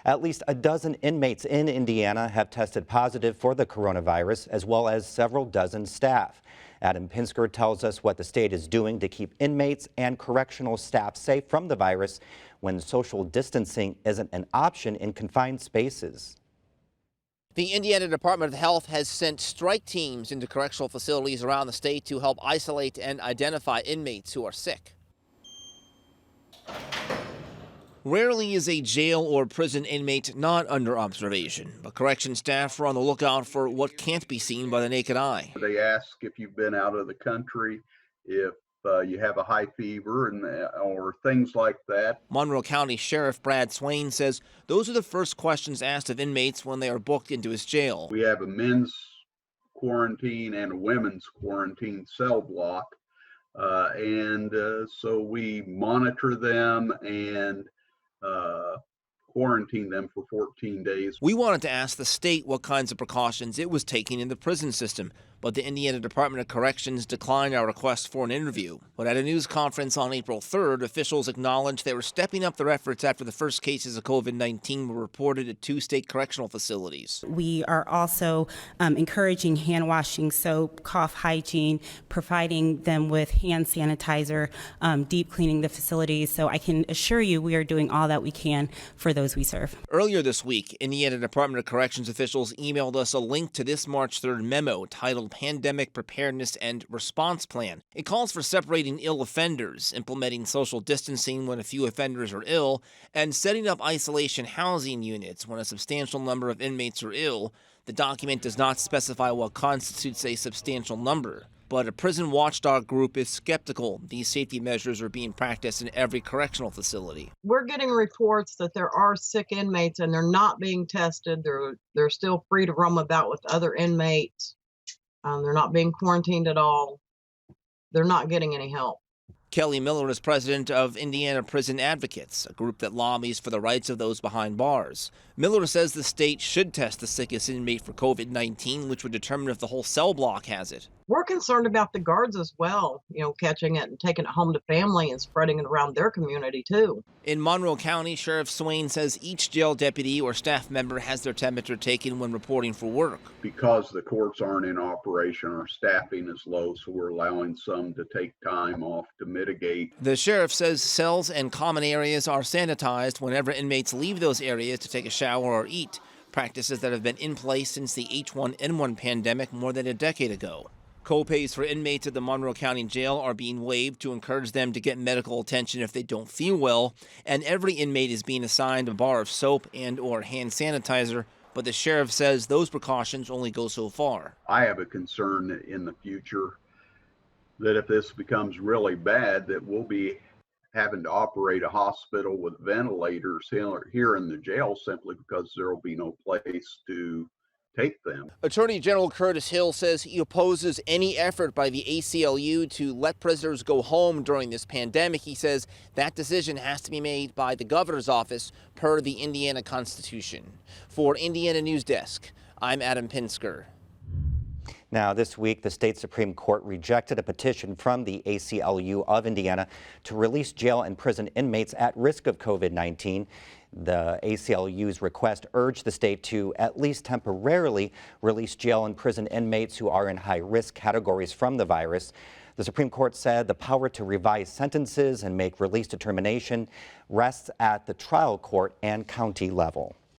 At least a dozen inmates in Indiana have tested positive for the coronavirus, as well as several dozen staff. Adam Pinsker tells us what the state is doing to keep inmates and correctional staff safe from the virus when social distancing isn't an option in confined spaces. The Indiana Department of Health has sent strike teams into correctional facilities around the state to help isolate and identify inmates who are sick. Rarely is a jail or prison inmate not under observation, but correction staff are on the lookout for what can't be seen by the naked eye. They ask if you've been out of the country, if you have a high fever, or things like that. Monroe County Sheriff Brad Swain says those are the first questions asked of inmates when they are booked into his jail. We have a men's quarantine and a women's quarantine cell block, so we monitor them and quarantine them for 14 days. We wanted to ask the state what kinds of precautions it was taking in the prison system, but the Indiana Department of Corrections declined our request for an interview. But at a news conference on April 3rd, officials acknowledged they were stepping up their efforts after the first cases of COVID-19 were reported at 2 state correctional facilities. We are also encouraging hand washing, soap, cough hygiene, providing them with hand sanitizer, deep cleaning the facilities. So I can assure you we are doing all that we can for those we serve. Earlier this week, Indiana Department of Corrections officials emailed us a link to this March 3rd memo titled Pandemic Preparedness and Response Plan. It calls for separating ill offenders, implementing social distancing when a few offenders are ill, and setting up isolation housing units when a substantial number of inmates are ill. The document does not specify what constitutes a substantial number, but a prison watchdog group is skeptical these safety measures are being practiced in every correctional facility. We're getting reports that there are sick inmates and they're not being tested. They're still free to roam about with other inmates. They're not being quarantined at all. They're not getting any help. Kelly Miller is president of Indiana Prison Advocates, a group that lobbies for the rights of those behind bars. Miller says the state should test the sickest inmate for COVID-19, which would determine if the whole cell block has it. We're concerned about the guards as well, catching it and taking it home to family and spreading it around their community too. In Monroe County, Sheriff Swain says each jail deputy or staff member has their temperature taken when reporting for work. Because the courts aren't in operation, our staffing is low, so we're allowing some to take time off to mitigate. The sheriff says cells and common areas are sanitized whenever inmates leave those areas to take a shower or eat, practices that have been in place since the H1N1 pandemic more than a decade ago. Co-pays for inmates at the Monroe County Jail are being waived to encourage them to get medical attention if they don't feel well, and every inmate is being assigned a bar of soap and/or hand sanitizer, but the sheriff says those precautions only go so far. I have a concern that in the future that if this becomes really bad, that we'll be having to operate a hospital with ventilators here in the jail simply because there will be no place to take them. Attorney General Curtis Hill says he opposes any effort by the ACLU to let prisoners go home during this pandemic. He says that decision has to be made by the governor's office per the Indiana Constitution. For Indiana Newsdesk, I'm Adam Pinsker. Now, this week, the state Supreme Court rejected a petition from the ACLU of Indiana to release jail and prison inmates at risk of COVID-19. The ACLU's request urged the state to at least temporarily release jail and prison inmates who are in high-risk categories from the virus. The Supreme Court said the power to revise sentences and make release determination rests at the trial court and county level.